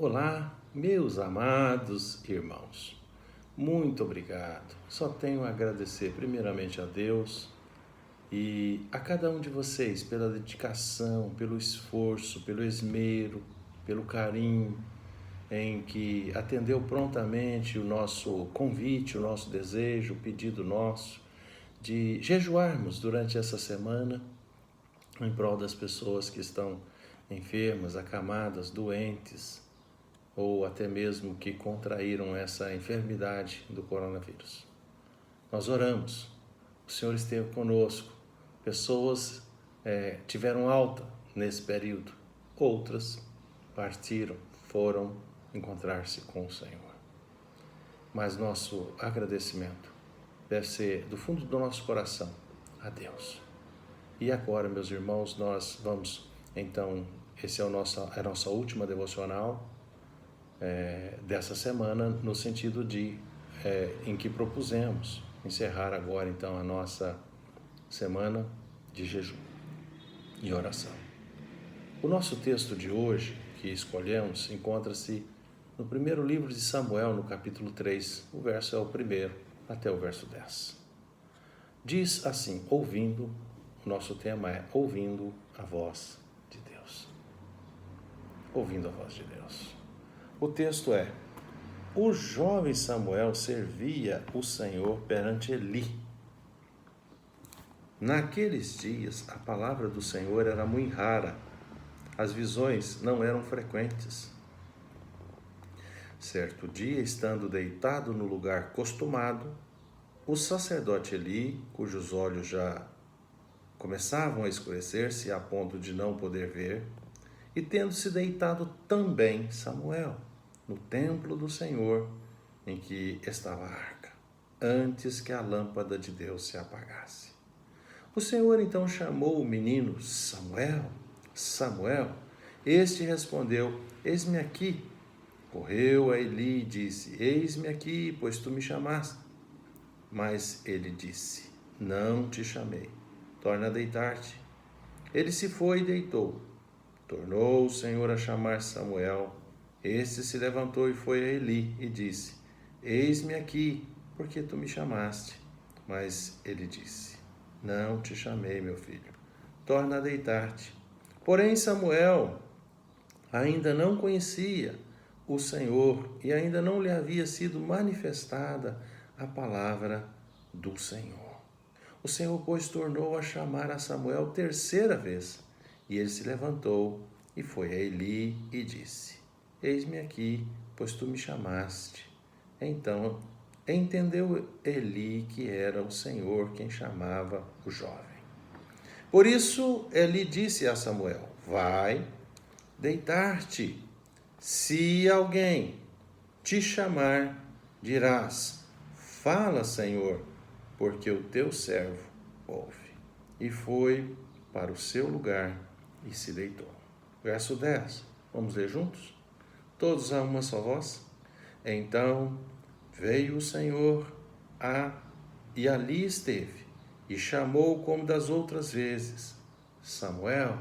Olá, meus amados irmãos. Muito obrigado. Só tenho a agradecer primeiramente a Deus e a cada um de vocês pela dedicação, pelo esforço, pelo esmero, pelo carinho em que atendeu prontamente o nosso convite, o nosso desejo, o pedido nosso de jejuarmos durante essa semana em prol das pessoas que estão enfermas, acamadas, doentes, ou até mesmo que contraíram essa enfermidade do coronavírus. Nós oramos, o Senhor esteve conosco, pessoas tiveram alta nesse período, outras partiram, foram encontrar-se com o Senhor. Mas nosso agradecimento deve ser do fundo do nosso coração a Deus. E agora, meus irmãos, nós vamos, então, essa é a nossa última devocional dessa semana, no sentido em que propusemos encerrar agora, então, a nossa semana de jejum e oração. O nosso texto de hoje, que escolhemos, encontra-se no primeiro livro de Samuel, no capítulo 3, o verso é o primeiro, até o verso 10. Diz assim, o nosso tema é ouvindo a voz de Deus. Ouvindo a voz de Deus. O texto é: o jovem Samuel servia o Senhor perante Eli. Naqueles dias, a palavra do Senhor era muito rara. As visões não eram frequentes. Certo dia, estando deitado no lugar costumado, o sacerdote Eli, cujos olhos já começavam a escurecer-se a ponto de não poder ver, e tendo-se deitado também Samuel, no templo do Senhor, em que estava a arca, antes que a lâmpada de Deus se apagasse. O Senhor então chamou o menino: Samuel, Samuel. Este respondeu: eis-me aqui. Correu a Eli e disse: eis-me aqui, pois tu me chamaste. Mas ele disse: não te chamei, torna a deitar-te. Ele se foi e deitou. Tornou o Senhor a chamar Samuel. Este se levantou e foi a Eli e disse: eis-me aqui, porque tu me chamaste. Mas ele disse: não te chamei, meu filho, torna a deitar-te. Porém Samuel ainda não conhecia o Senhor e ainda não lhe havia sido manifestada a palavra do Senhor. O Senhor, pois, tornou a chamar a Samuel terceira vez, e ele se levantou e foi a Eli e disse: eis-me aqui, pois tu me chamaste. Então entendeu Eli que era o Senhor quem chamava o jovem. Por isso Eli disse a Samuel: vai deitar-te. Se alguém te chamar, dirás: fala, Senhor, porque o teu servo ouve. E foi para o seu lugar e se deitou. Verso 10, vamos ler juntos? Todos a uma só voz? Então veio o Senhor e ali esteve, e chamou como das outras vezes: Samuel,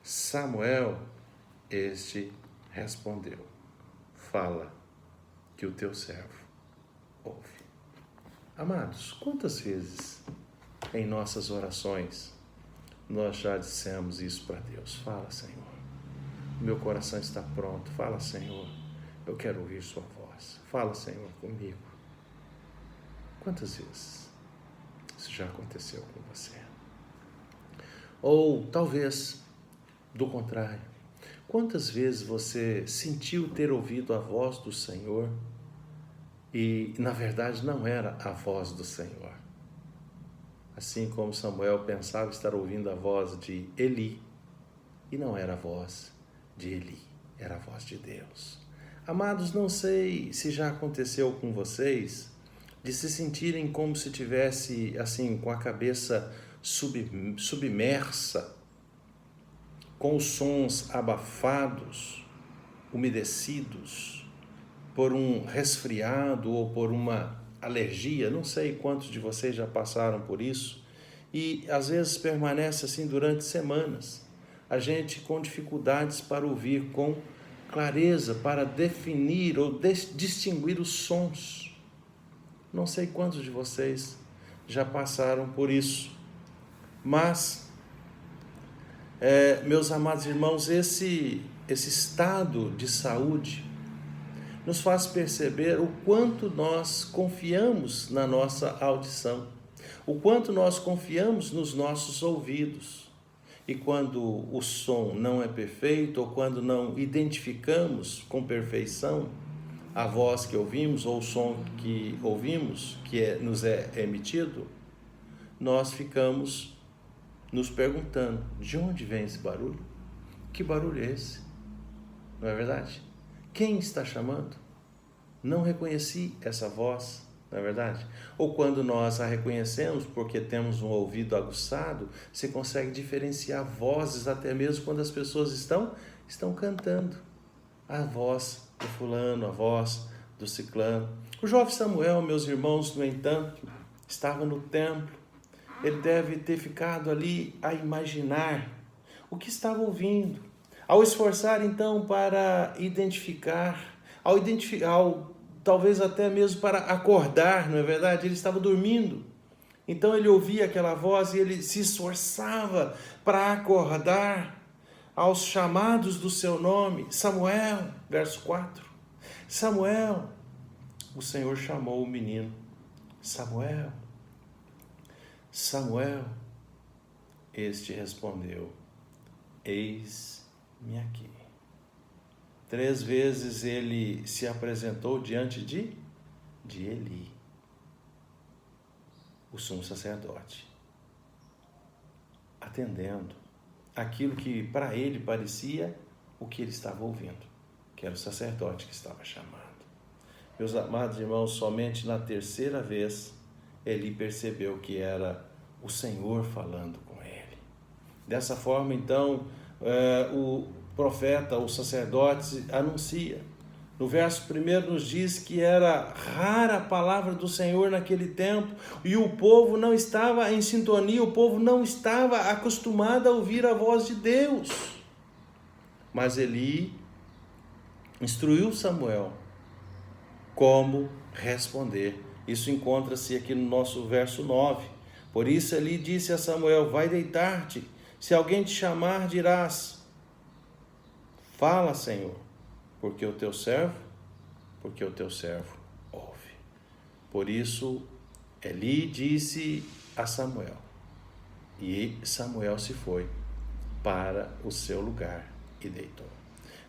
Samuel. Este respondeu: fala, que o teu servo ouve. Amados, quantas vezes em nossas orações nós já dissemos isso para Deus? Fala, Senhor, meu coração está pronto. Fala, Senhor, eu quero ouvir sua voz. Fala, Senhor, comigo. Quantas vezes isso já aconteceu com você? Ou talvez, do contrário, quantas vezes você sentiu ter ouvido a voz do Senhor e, na verdade, não era a voz do Senhor? Assim como Samuel pensava estar ouvindo a voz de Eli, e não era a voz de Eli, era a voz de Deus. Amados, não sei se já aconteceu com vocês de se sentirem como se tivesse, assim, com a cabeça submersa, com os sons abafados, umedecidos, por um resfriado ou por uma alergia. Não sei quantos de vocês já passaram por isso, e às vezes permanece assim durante semanas. A gente com dificuldades para ouvir com clareza para definir ou distinguir os sons. Não sei quantos de vocês já passaram por isso, mas, meus amados irmãos, esse estado de saúde nos faz perceber o quanto nós confiamos na nossa audição, o quanto nós confiamos nos nossos ouvidos. E quando o som não é perfeito, ou quando não identificamos com perfeição a voz que ouvimos, ou o som que ouvimos, nos é emitido, nós ficamos nos perguntando: de onde vem esse barulho? Que barulho é esse? Não é verdade? Quem está chamando? Não reconheci essa voz, não é verdade? Ou quando nós a reconhecemos porque temos um ouvido aguçado, se consegue diferenciar vozes até mesmo quando as pessoas estão cantando. A voz do fulano, a voz do ciclano. O jovem Samuel, meus irmãos, no entanto, estava no templo. Ele deve ter ficado ali a imaginar o que estava ouvindo. Ao esforçar, então, para identificar, talvez até mesmo para acordar, não é verdade? Ele estava dormindo. Então ele ouvia aquela voz e ele se esforçava para acordar aos chamados do seu nome. Samuel, verso 4. Samuel, o Senhor chamou o menino. Samuel, Samuel. Este respondeu: eis-me aqui. 3 vezes ele se apresentou diante de Eli, o sumo sacerdote, atendendo aquilo que para ele parecia o que ele estava ouvindo, que era o sacerdote que estava chamando. Meus amados irmãos, somente na 3ª vez Eli percebeu que era o Senhor falando com ele. Dessa forma, então, o profeta, o sacerdote, anuncia. No verso 1 nos diz que era rara a palavra do Senhor naquele tempo e o povo não estava em sintonia, o povo não estava acostumado a ouvir a voz de Deus. Mas Eli instruiu Samuel como responder. Isso encontra-se aqui no nosso verso 9. Por isso Eli disse a Samuel: vai deitar-te, se alguém te chamar dirás: fala, Senhor, porque o teu servo ouve. Por isso, Eli disse a Samuel, e Samuel se foi para o seu lugar e deitou.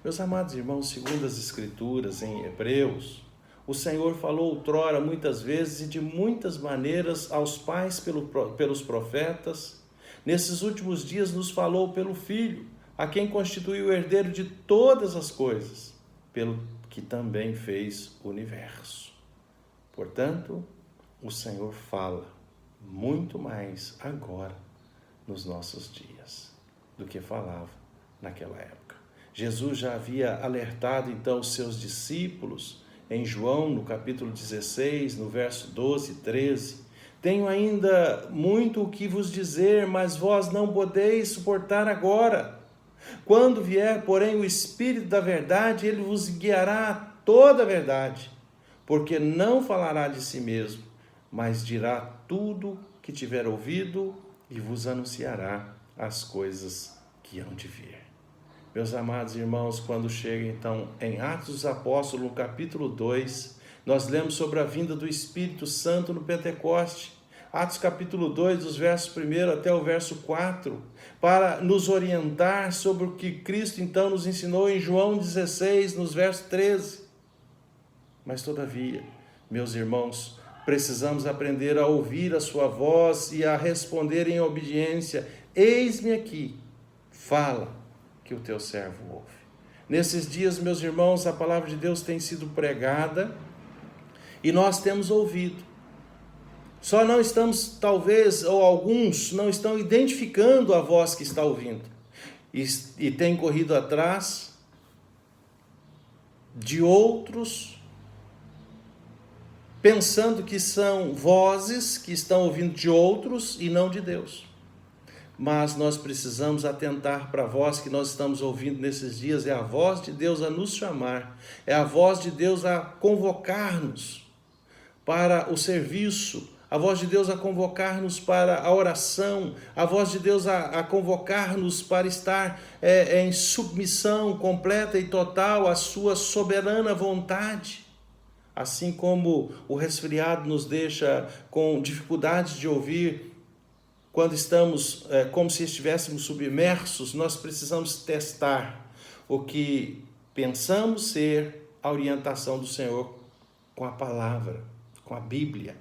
Meus amados irmãos, segundo as Escrituras em Hebreus, o Senhor falou outrora muitas vezes e de muitas maneiras aos pais pelos profetas. Nesses últimos dias nos falou pelo Filho, a quem constituiu o herdeiro de todas as coisas, pelo que também fez o universo. Portanto, o Senhor fala muito mais agora nos nossos dias do que falava naquela época. Jesus já havia alertado então os seus discípulos em João, no capítulo 16, no verso 12 e 13. Tenho ainda muito o que vos dizer, mas vós não podeis suportar agora. Quando vier, porém, o Espírito da verdade, ele vos guiará a toda a verdade, porque não falará de si mesmo, mas dirá tudo que tiver ouvido e vos anunciará as coisas que hão de vir. Meus amados irmãos, quando chega então em Atos dos Apóstolos, no capítulo 2, nós lemos sobre a vinda do Espírito Santo no Pentecoste. Atos capítulo 2, dos versos 1 até o verso 4, para nos orientar sobre o que Cristo então nos ensinou em João 16, nos versos 13. Mas todavia, meus irmãos, precisamos aprender a ouvir a sua voz e a responder em obediência. Eis-me aqui, fala, que o teu servo ouve. Nesses dias, meus irmãos, a palavra de Deus tem sido pregada e nós temos ouvido. Só não estamos, talvez, ou alguns não estão identificando a voz que está ouvindo. E tem corrido atrás de outros, pensando que são vozes que estão ouvindo de outros e não de Deus. mas nós precisamos atentar para a voz que nós estamos ouvindo nesses dias. É a voz de Deus a nos chamar, é a voz de Deus a convocar-nos para o serviço, a voz de Deus a convocar-nos para a oração, a voz de Deus a convocar-nos para estar em submissão completa e total à sua soberana vontade. Assim como o resfriado nos deixa com dificuldade de ouvir, quando estamos como se estivéssemos submersos, nós precisamos testar o que pensamos ser a orientação do Senhor com a palavra, com a Bíblia.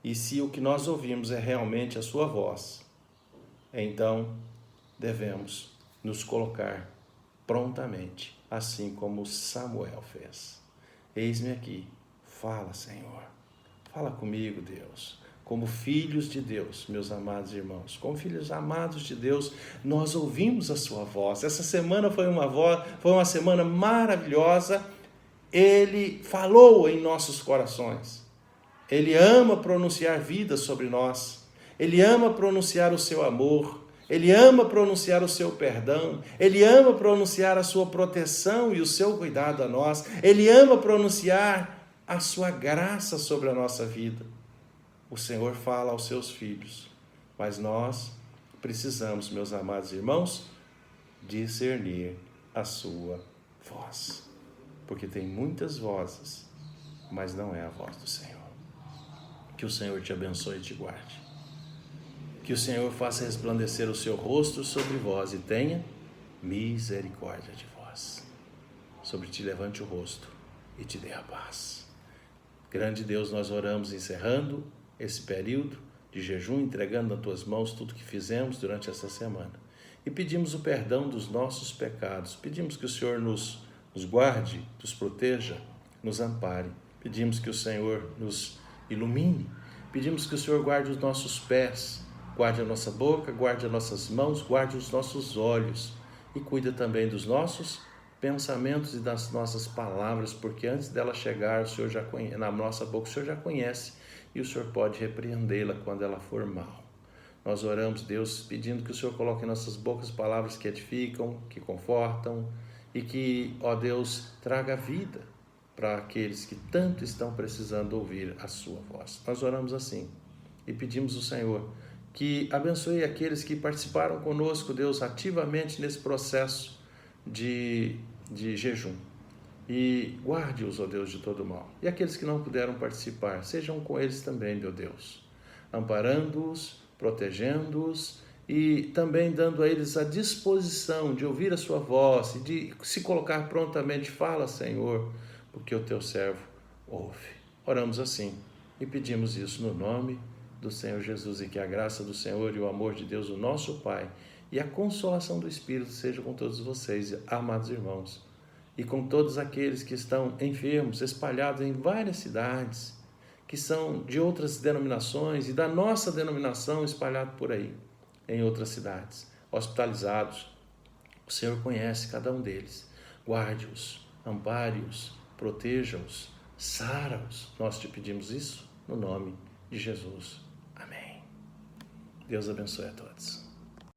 E se o que nós ouvimos é realmente a sua voz, então devemos nos colocar prontamente, assim como Samuel fez. Eis-me aqui, fala, Senhor, fala comigo, Deus. Como filhos de Deus, meus amados irmãos, como filhos amados de Deus, nós ouvimos a sua voz. Essa semana foi uma semana maravilhosa. Ele falou em nossos corações. Ele ama pronunciar vida sobre nós. Ele ama pronunciar o seu amor. Ele ama pronunciar o seu perdão. Ele ama pronunciar a sua proteção e o seu cuidado a nós. Ele ama pronunciar a sua graça sobre a nossa vida. O Senhor fala aos seus filhos, mas nós precisamos, meus amados irmãos, discernir a sua voz. Porque tem muitas vozes, mas não é a voz do Senhor. Que o Senhor te abençoe e te guarde. Que o Senhor faça resplandecer o seu rosto sobre vós e tenha misericórdia de vós. Sobre ti levante o rosto e te dê a paz. Grande Deus, nós oramos encerrando esse período de jejum, entregando nas tuas mãos tudo que fizemos durante essa semana. E pedimos o perdão dos nossos pecados. Pedimos que o Senhor nos guarde, nos proteja, nos ampare. Pedimos que o Senhor nos ilumine. Pedimos que o Senhor guarde os nossos pés, guarde a nossa boca, guarde as nossas mãos, guarde os nossos olhos e cuida também dos nossos pensamentos e das nossas palavras, porque antes dela chegar, o Senhor já conhece, na nossa boca, o Senhor já conhece e o Senhor pode repreendê-la quando ela for mal. Nós oramos, Deus, pedindo que o Senhor coloque em nossas bocas palavras que edificam, que confortam e que, ó Deus, traga vida para aqueles que tanto estão precisando ouvir a sua voz. Nós oramos assim e pedimos ao Senhor que abençoe aqueles que participaram conosco, Deus, ativamente nesse processo de jejum. E guarde-os, ó Deus, de todo mal. E aqueles que não puderam participar, sejam com eles também, meu Deus, amparando-os, protegendo-os e também dando a eles a disposição de ouvir a sua voz e de se colocar prontamente. Fala, Senhor, porque o teu servo ouve. Oramos assim e pedimos isso no nome do Senhor Jesus, e que a graça do Senhor e o amor de Deus, o nosso Pai, e a consolação do Espírito seja com todos vocês, amados irmãos, e com todos aqueles que estão enfermos, espalhados em várias cidades, que são de outras denominações e da nossa denominação, espalhado por aí, em outras cidades, hospitalizados. O Senhor conhece cada um deles. Guarde-os, ampare-os, proteja-os, sara-os. Nós te pedimos isso no nome de Jesus. Amém. Deus abençoe a todos.